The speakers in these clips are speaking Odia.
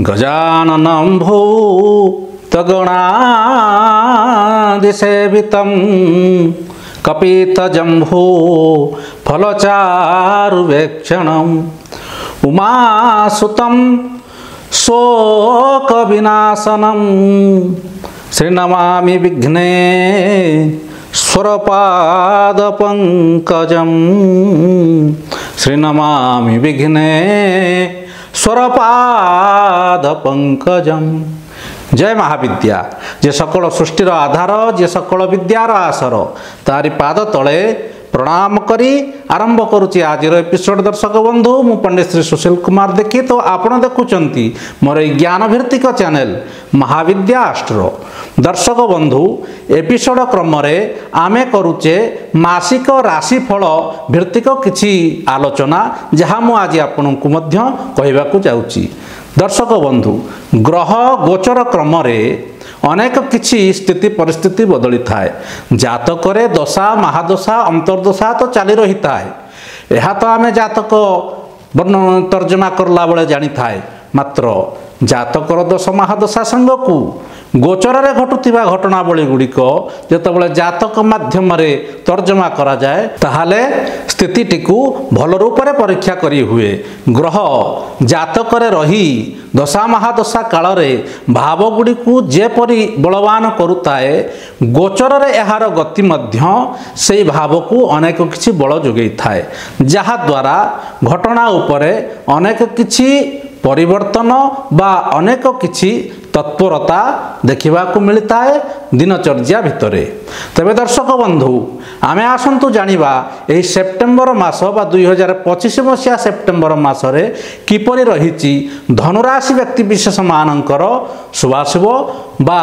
गजाननं भूतगणादिसेवितं कपितजम्भो फलचारुवेक्षणम् उमासुतं शोकविनाशनं श्रीनमामि विघ्नेश्वरपादपङ्कजं श्रीनमामि विघ्नेश्वरपादपङ्कजं। जय महाविद्या जे सकल सृष्टिर आधार जे सकल विद्यार आसर तारी पाद तले प्रणाम करी आरंभ करुच्ची आज एपिसोड। दर्शक बंधु मु पंडित श्री सुशील कुमार देखी तो आपण देखुंती मोर ज्ञान भित्तिक चैनल महाविद्या आस्ट्रो। दर्शक बंधु एपिसोड क्रम आमे करुचे मासिक राशिफल भित्तिक किछि आलोचना जहाँ मु आज आपन को मध्य कहबाकू जाउची। दर्शक बंधु ग्रह गोचर क्रम अनेक किछि स्थिति परिस्थिति बदली थाए। जातक दशा महादशा अंतर्दशा तो चली रही थाए। यह तो आम जातक तर्जमा करला बेले जानी थाए। मात्र जातकर दश महादशा संग को गोचर रे घटुथिबा घटनावली गुड़िक जेतेबेले जातक माध्यम तर्जमा करा जाए ताहाले स्थिति को भल रूप से परीक्षा करी हुए। ग्रह जातक रही दशा महादशा काल रे भाव गुड़ी को जेपरी बलवान करुताए गोचर रे एहार गति मध्य से भाव को अनेक किछि बल जोगई थाए। जहा द्वारा घटना उपरे अनेक किछि परिवर्तन बा अनेक किछि तत्परता देखा मिलता है दिनचर्या भितरे। तेबे दर्शक बंधु आमे आसंतु जानिबा एही सेप्टेम्बर मास बा 2025 मसीहा सेप्टेम्बर मासरे किपरि रहिछि धनुराशि व्यक्ति विशेष मानकर शुभाशुभ बा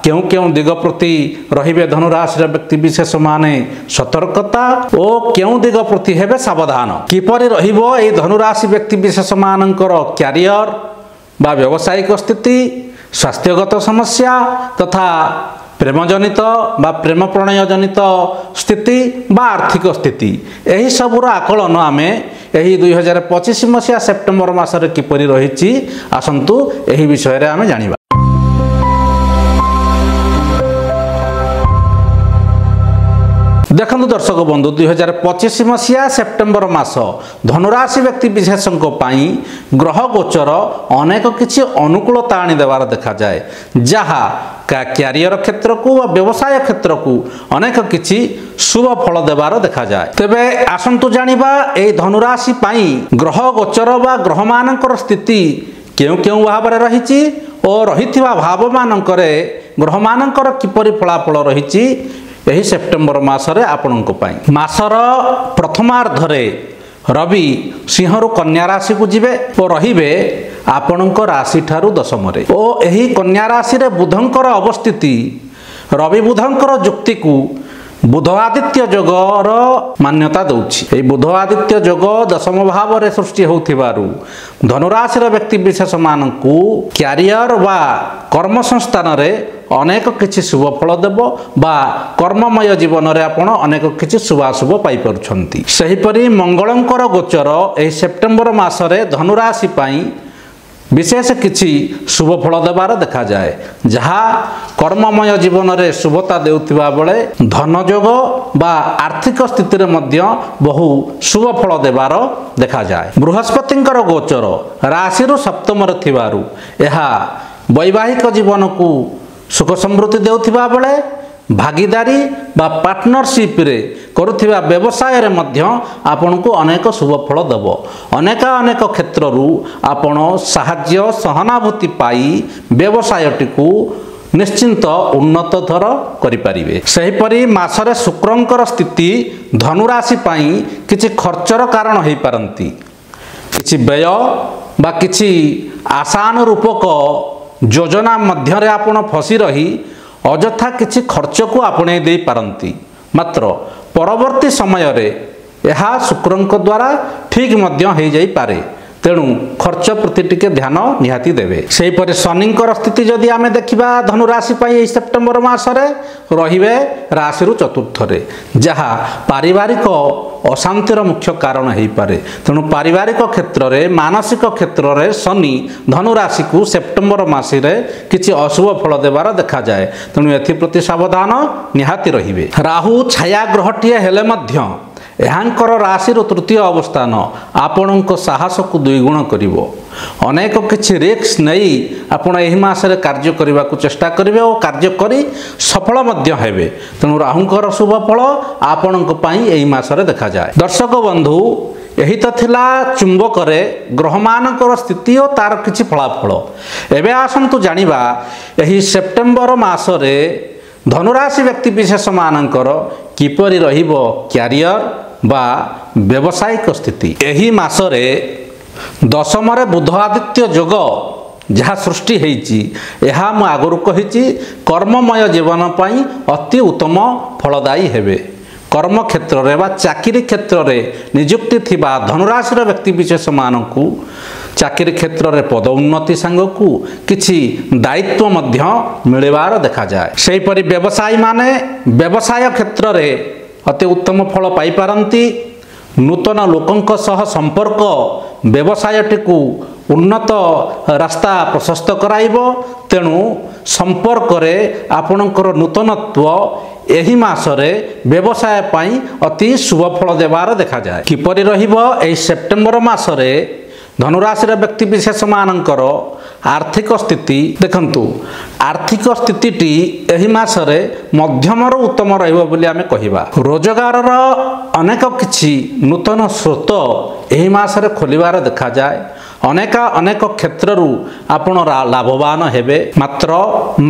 केउ केउ दिग प्रति रहिबे धनुराशि व्यक्ति विशेष माने सतर्कता और केउ दिग प्रति हेबे सावधान। किपरि रहिबो एही धनुराशि व्यक्ति विशेष मानकर कैरियर बा व्यावसायिक स्थिति स्वास्थ्यगत समस्या तथा प्रेमजनित बा प्रेम प्रणय जनित स्थिति बा आर्थिक स्थिति यही सबूर आकलन आमे यही 2025 मसीहा सेप्टेम्बर मासरे किपरि रहिछि आसंतु यही विषय रे आमे जानिबा। देखु दर्शक बंधु 2025 मसीहा सेप्टेम्बर मास धनुराशि व्यक्ति विशेषों ग्रह गोचर अनेक किछि अनुकूलता आनी देवार देखा जाए। जहा कैरियर क्षेत्र को व्यवसाय क्षेत्र को अनेक किछि शुभ फल देवार देखा जाए। तेबे आसंतु जानिबा ए धनुराशि पाई ग्रह गोचर बा ग्रह मानकर स्थिति केउ केउ भाव रे रहिछि और रहिथिबा भाव मानकरे ग्रह मानकर किपरि फलाफल रहिछि यही सेप्टेम्बर मासरे आपणको पाई। मासर प्रथमार्धरे रवि सिंह रु कन्या राशि को जिबे और रहिबे आपणको राशि ठारू दशमरे ओ एही कन्या राशि रे बुधंकर अवस्थिति रवि बुधंकर जुक्ति को बुध आदित्य जोगर मान्यता दउछि। ए बुध आदित्य जोग दशम भाव रे सृष्टि होथिबारु धनुराशि रे व्यक्ति विशेष मानकु कैरियर वा कर्म संस्थान रे अनेक किछि शुभ फल देव बा कर्ममय जीवन रे आपण अनेक किछि शुभाशुभ पाई परछंती। सेहिपरि मंगलंकर गोचर ए सेप्टेम्बर मासरे धनुराशि पाई विशेष किछि शुभ फल देवार देखा जाए। जहा कर्ममय जीवन रे शुभता देउथिबा बेले धन जोग बा आर्थिक स्थिति रे मध्य बहु शुभ फल देवार देखा जाए। बृहस्पतिंकर गोचर राशि रु सप्तम रे थिबारु एहा वैवाहिक जीवन को सुख समृद्धि देउथिबा बेले भागीदारी बा पार्टनरशिप रे करुथिबा व्यवसाय रे मध्य आपन को अनेक शुभ फल देव। अनेक क्षेत्र रु आपण साहाय्य सहानुभूति पाई व्यवसायटी को निश्चिंत उन्नत धर करि परिबे। सेहिपरि मासरे शुक्रंकर स्थिति धनुराशि पाई किछि खर्चर कारण होई पारंती। किछि व्यय बा किछि आशानुरूपक योजना मध्य आपण फसी रही अजथा किछि खर्च को आपणे दे पारंती। मात्र परवर्ती समय रे यह शुक्रंक द्वारा ठीक मध्य हो जाई पारे। ତେଣୁ ଖର୍ଚ୍ଚ ପ୍ରତି ଟିକେ ଧ୍ୟାନ ନିହାତି ଦେବେ। ସେହିପରି ଶନିଙ୍କର ସ୍ଥିତି ଯଦି ଆମେ ଦେଖିବା ଧନୁ ରାଶି ପାଇଁ ଏହି ସେପ୍ଟେମ୍ବର ମାସରେ ରହିବେ ରାଶିରୁ ଚତୁର୍ଥରେ, ଯାହା ପାରିବାରିକ ଅଶାନ୍ତିର ମୁଖ୍ୟ କାରଣ ହୋଇପାରେ। ତେଣୁ ପାରିବାରିକ କ୍ଷେତ୍ରରେ ମାନସିକ କ୍ଷେତ୍ରରେ ଶନି ଧନୁ ରାଶିକୁ ସେପ୍ଟେମ୍ବର ମାସରେ କିଛି ଅଶୁଭ ଫଳ ଦେବାର ଦେଖାଯାଏ। ତେଣୁ ଏଥିପ୍ରତି ସାବଧାନ ନିହାତି ରହିବେ। ରାହୁ ଛାୟା ଗ୍ରହଟିଏ ହେଲେ ମଧ୍ୟ ଏହାଙ୍କର ରାଶିର ତୃତୀୟ ଅବସ୍ଥାନ ଆପଣଙ୍କ ସାହସକୁ ଦ୍ୱିଗୁଣ କରିବ। ଅନେକ କିଛି ରିସ୍କ ନେଇ ଆପଣ ଏହି ମାସରେ କାର୍ଯ୍ୟ କରିବାକୁ ଚେଷ୍ଟା କରିବେ ଓ କାର୍ଯ୍ୟ କରି ସଫଳ ମଧ୍ୟ ହେବେ। ତେଣୁ ରାହୁଙ୍କର ଶୁଭ ଫଳ ଆପଣଙ୍କ ପାଇଁ ଏହି ମାସରେ ଦେଖାଯାଏ। ଦର୍ଶକ ବନ୍ଧୁ, ଏହି ତ ଥିଲା ଚୁମ୍ବକରେ ଗ୍ରହମାନଙ୍କର ସ୍ଥିତି ଓ ତାର କିଛି ଫଳାଫଳ। ଏବେ ଆସନ୍ତୁ ଜାଣିବା ଏହି ସେପ୍ଟେମ୍ବର ମାସରେ ଧନୁରାଶି ବ୍ୟକ୍ତିବିଶେଷମାନଙ୍କର କିପରି ରହିବ କ୍ୟାରିୟର ବା ବ୍ୟବସାୟିକ ସ୍ଥିତି। ଏହି ମାସରେ ଦଶମରେ ବୁଧ ଆଦିତ୍ୟ ଯୋଗ ଯାହା ସୃଷ୍ଟି ହୋଇଛି, ଏହା ମୁଁ ଆଗରୁ କହିଛି କର୍ମମୟ ଜୀବନ ପାଇଁ ଅତି ଉତ୍ତମ ଫଳଦାୟୀ ହେବେ। କର୍ମକ୍ଷେତ୍ରରେ ବା ଚାକିରି କ୍ଷେତ୍ରରେ ନିଯୁକ୍ତି ଥିବା ଧନୁରାଶିର ବ୍ୟକ୍ତିବିଶେଷମାନଙ୍କୁ ଚାକିରି କ୍ଷେତ୍ରରେ ପଦ ଉନ୍ନତି ସାଙ୍ଗକୁ କିଛି ଦାୟିତ୍ୱ ମଧ୍ୟ ମିଳିବାର ଦେଖାଯାଏ। ସେହିପରି ବ୍ୟବସାୟୀମାନେ ବ୍ୟବସାୟ କ୍ଷେତ୍ରରେ ଅତି ଉତ୍ତମ ଫଳ ପାଇପାରନ୍ତି। ନୂତନ ଲୋକଙ୍କ ସହ ସମ୍ପର୍କ ବ୍ୟବସାୟଟିକୁ ଉନ୍ନତ ରାସ୍ତା ପ୍ରଶସ୍ତ କରାଇବ। ତେଣୁ ସମ୍ପର୍କରେ ଆପଣଙ୍କର ନୂତନତ୍ୱ ଏହି ମାସରେ ବ୍ୟବସାୟ ପାଇଁ ଅତି ଶୁଭ ଫଳ ଦେବାର ଦେଖାଯାଏ। କିପରି ରହିବ ଏହି ସେପ୍ଟେମ୍ବର ମାସରେ ଧନୁରାଶିର ବ୍ୟକ୍ତିବିଶେଷମାନଙ୍କର ଆର୍ଥିକ ସ୍ଥିତି? ଦେଖନ୍ତୁ, ଆର୍ଥିକ ସ୍ଥିତିଟି ଏହି ମାସରେ ମଧ୍ୟମରୁ ଉତ୍ତମ ରହିବ ବୋଲି ଆମେ କହିବା। ରୋଜଗାରର ଅନେକ କିଛି ନୂତନ ସ୍ରୋତ ଏହି ମାସରେ ଖୋଲିବାର ଦେଖାଯାଏ। ଅନେକ କ୍ଷେତ୍ରରୁ ଆପଣ ଲାଭବାନ ହେବେ। ମାତ୍ର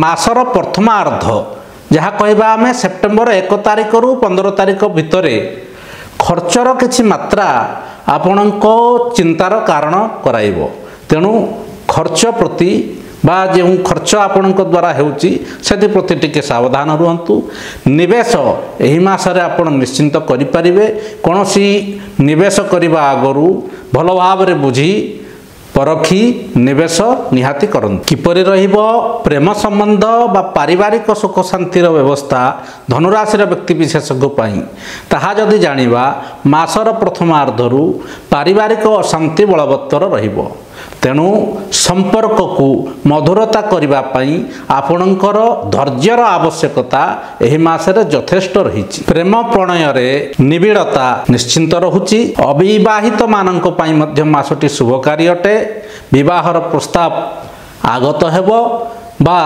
ମାସର ପ୍ରଥମାର୍ଦ୍ଧ, ଯାହା କହିବା ଆମେ ସେପ୍ଟେମ୍ବର 1 ତାରିଖରୁ 15 ତାରିଖ ଭିତରେ ଖର୍ଚ୍ଚର କିଛି ମାତ୍ରା ଆପଣଙ୍କ ଚିନ୍ତାର କାରଣ କରାଇବ। ତେଣୁ ଖର୍ଚ୍ଚ ପ୍ରତି ବା ଯେଉଁ ଖର୍ଚ୍ଚ ଆପଣଙ୍କ ଦ୍ୱାରା ହେଉଛି ସେଥିପ୍ରତି ଟିକେ ସାବଧାନ ରୁହନ୍ତୁ। ନିବେଶ ଏହି ମାସରେ ଆପଣ ନିଶ୍ଚିନ୍ତ କରିପାରିବେ। କୌଣସି ନିବେଶ କରିବା ଆଗରୁ ଭଲ ଭାବରେ ବୁଝି ପରଖି ନିବେଶ ନିହାତି କରନ୍ତୁ। କିପରି ରହିବ ପ୍ରେମ ସମ୍ବନ୍ଧ ବା ପାରିବାରିକ ସୁଖ ଶାନ୍ତିର ବ୍ୟବସ୍ଥା ଧନୁରାଶିର ବ୍ୟକ୍ତିବିଶେଷଙ୍କ ପାଇଁ, ତାହା ଯଦି ଜାଣିବା, ମାସର ପ୍ରଥମାର୍ଦ୍ଧରୁ ପାରିବାରିକ ଅଶାନ୍ତି ବଳବତ୍ତର ରହିବ। ତେଣୁ ସମ୍ପର୍କକୁ ମଧୁରତା କରିବା ପାଇଁ ଆପଣଙ୍କର ଧୈର୍ଯ୍ୟର ଆବଶ୍ୟକତା ଏହି ମାସରେ ଯଥେଷ୍ଟ ରହିଛି। ପ୍ରେମ ପ୍ରଣୟରେ ନିବିଡ଼ତା ନିଶ୍ଚିନ୍ତ ରହୁଛି। ଅବିବାହିତ ମାନଙ୍କ ପାଇଁ ମଧ୍ୟ ମାସଟି ଶୁଭକାରୀ ଅଟେ। ବିବାହର ପ୍ରସ୍ତାବ ଆଗତ ହେବ ବା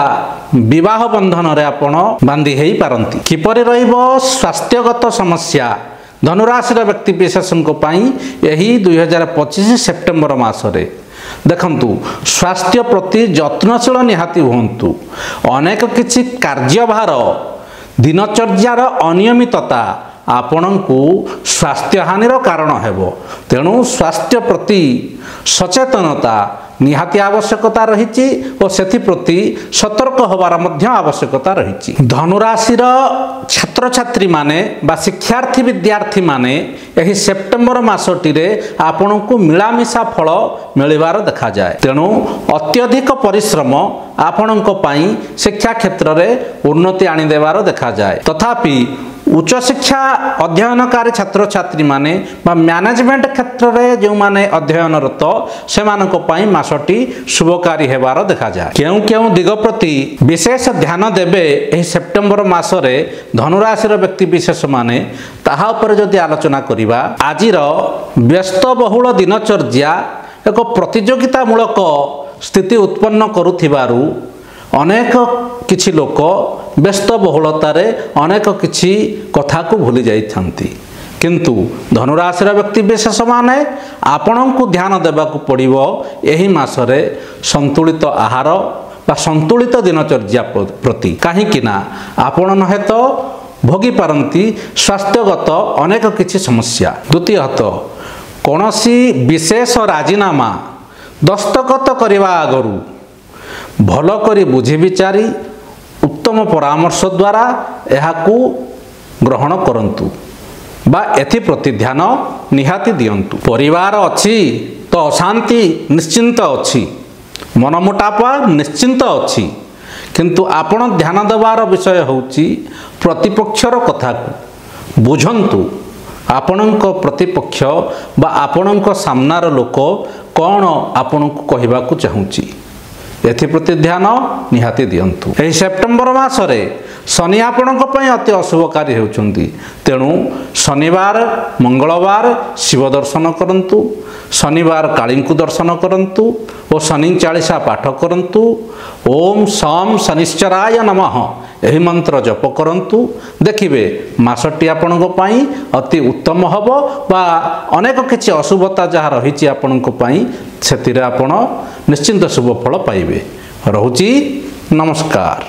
ବିବାହ ବନ୍ଧନରେ ଆପଣ ବାନ୍ଧି ହୋଇପାରନ୍ତି। କିପରି ରହିବ ସ୍ୱାସ୍ଥ୍ୟଗତ ସମସ୍ୟା ଧନୁରାଶିର ବ୍ୟକ୍ତିବିଶେଷଙ୍କ ପାଇଁ ଏହି 2025 ସେପ୍ଟେମ୍ବର ମାସରେ? ଦେଖନ୍ତୁ, ସ୍ୱାସ୍ଥ୍ୟ ପ୍ରତି ଯତ୍ନଶୀଳ ନିହାତି ହୁଅନ୍ତୁ। ଅନେକ କିଛି କାର୍ଯ୍ୟଭାର, ଦିନଚର୍ଯ୍ୟାର ଅନିୟମିତତା ଆପଣଙ୍କୁ ସ୍ୱାସ୍ଥ୍ୟହାନିର କାରଣ ହେବ। ତେଣୁ ସ୍ୱାସ୍ଥ୍ୟ ପ୍ରତି ସଚେତନତା ନିହାତି ଆବଶ୍ୟକତା ରହିଛି ଓ ସେଥିପ୍ରତି ସତର୍କ ହେବାର ମଧ୍ୟ ଆବଶ୍ୟକତା ରହିଛି। ଧନୁରାଶିର ଛାତ୍ରଛାତ୍ରୀମାନେ ବା ଶିକ୍ଷାର୍ଥୀ ବିଦ୍ୟାର୍ଥୀମାନେ ଏହି ସେପ୍ଟେମ୍ବର ମାସଟିରେ ଆପଣଙ୍କୁ ମିଳାମିଶା ଫଳ ମିଳିବାର ଦେଖାଯାଏ। ତେଣୁ ଅତ୍ୟଧିକ ପରିଶ୍ରମ ଆପଣଙ୍କ ପାଇଁ ଶିକ୍ଷା କ୍ଷେତ୍ରରେ ଉନ୍ନତି ଆଣିଦେବାର ଦେଖାଯାଏ। ତଥାପି ଉଚ୍ଚଶିକ୍ଷା ଅଧ୍ୟୟନକାରୀ ଛାତ୍ରଛାତ୍ରୀମାନେ ବା ମ୍ୟାନେଜମେଣ୍ଟ କ୍ଷେତ୍ରରେ ଯେଉଁମାନେ ଅଧ୍ୟୟନରତ ସେମାନଙ୍କ ପାଇଁ ମାସଟି ଶୁଭକାରୀ ହେବାର ଦେଖାଯାଏ। କେଉଁ କେଉଁ ଦିଗ ପ୍ରତି ବିଶେଷ ଧ୍ୟାନ ଦେବେ ଏହି ସେପ୍ଟେମ୍ବର ମାସରେ ଧନୁରାଶିର ବ୍ୟକ୍ତିବିଶେଷମାନେ, ତାହା ଉପରେ ଯଦି ଆଲୋଚନା କରିବା, ଆଜିର ବ୍ୟସ୍ତବହୁଳ ଦିନଚର୍ଯ୍ୟା ଏକ ପ୍ରତିଯୋଗିତାମୂଳକ ସ୍ଥିତି ଉତ୍ପନ୍ନ କରୁଥିବାରୁ ଅନେକ କିଛି ଲୋକ ବ୍ୟସ୍ତବହୁଳତାରେ ଅନେକ କିଛି କଥାକୁ ଭୁଲି ଯାଇଥାନ୍ତି। କିନ୍ତୁ ଧନୁରାଶିର ବ୍ୟକ୍ତିବିଶେଷମାନେ ଆପଣଙ୍କୁ ଧ୍ୟାନ ଦେବାକୁ ପଡ଼ିବ ଏହି ମାସରେ ସନ୍ତୁଳିତ ଆହାର ବା ସନ୍ତୁଳିତ ଦିନଚର୍ଯ୍ୟା ପ୍ରତି। କାହିଁକି ନା ଆପଣ ନୁହେଁ ତ ଭୋଗିପାରନ୍ତି ସ୍ୱାସ୍ଥ୍ୟଗତ ଅନେକ କିଛି ସମସ୍ୟା। ଦ୍ୱିତୀୟତଃ, କୌଣସି ବିଶେଷ ରାଜିନାମା ଦସ୍ତଖତ କରିବା ଆଗରୁ ଭଲ କରି ବୁଝି ବିଚାରି ଉତ୍ତମ ପରାମର୍ଶ ଦ୍ୱାରା ଏହାକୁ ଗ୍ରହଣ କରନ୍ତୁ ବା ଏଥିପ୍ରତି ଧ୍ୟାନ ନିହାତି ଦିଅନ୍ତୁ। ପରିବାର ଅଛି ତ ଅଶାନ୍ତି ନିଶ୍ଚିନ୍ତ ଅଛି, ମନମୁଟାପ ନିଶ୍ଚିନ୍ତ ଅଛି। କିନ୍ତୁ ଆପଣ ଧ୍ୟାନ ଦେବାର ବିଷୟ ହେଉଛି ପ୍ରତିପକ୍ଷର କଥାକୁ ବୁଝନ୍ତୁ। ଆପଣଙ୍କ ପ୍ରତିପକ୍ଷ ବା ଆପଣଙ୍କ ସାମ୍ନାର ଲୋକ କ'ଣ ଆପଣଙ୍କୁ କହିବାକୁ ଚାହୁଁଛି, ଏଥିପ୍ରତି ଧ୍ୟାନ ନିହାତି ଦିଅନ୍ତୁ। ଏହି ସେପ୍ଟେମ୍ବର ମାସରେ ଶନି ଆପଣଙ୍କ ପାଇଁ ଅତି ଅଶୁଭକାରୀ ହେଉଛନ୍ତି। ତେଣୁ ଶନିବାର ମଙ୍ଗଳବାର ଶିବ ଦର୍ଶନ କରନ୍ତୁ, ଶନିବାର କାଳୀଙ୍କୁ ଦର୍ଶନ କରନ୍ତୁ ଓ ଶନି ଚାଳିଶା ପାଠ କରନ୍ତୁ। ଓମ୍ ଶମ୍ ଶନିଶ୍ଚରାୟ ନମଃ ଏହି ମନ୍ତ୍ର ଜପ କରନ୍ତୁ। ଦେଖିବେ ମାସଟି ଆପଣଙ୍କ ପାଇଁ ଅତି ଉତ୍ତମ ହେବ ବା ଅନେକ କିଛି ଅଶୁଭତା ଯାହା ରହିଛି ଆପଣଙ୍କ ପାଇଁ ସେଥିରେ ଆପଣ ନିଶ୍ଚିନ୍ତ ଶୁଭ ଫଳ ପାଇବେ। ରହୁଛି, ନମସ୍କାର।